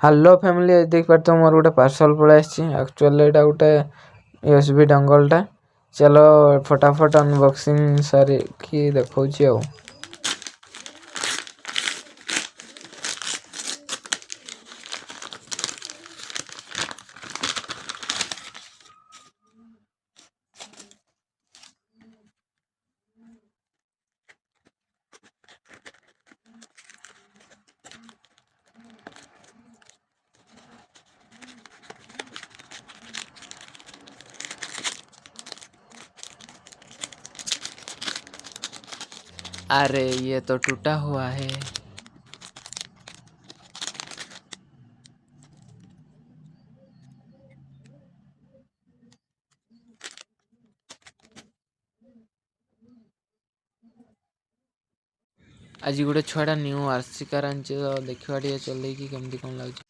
Hello family देख पारे मोर गोटे पार्सल पड़े एक्चुअली एटा गोटे यूएसबी डंगलटा चलो फटाफट अनबॉक्सिंग सारी की देखौछि आ अरे ये तो टूटा हुआ है। आज गोटे छुआटा न्यू आरसी कार आनी देखा चल कमी कौन लगे।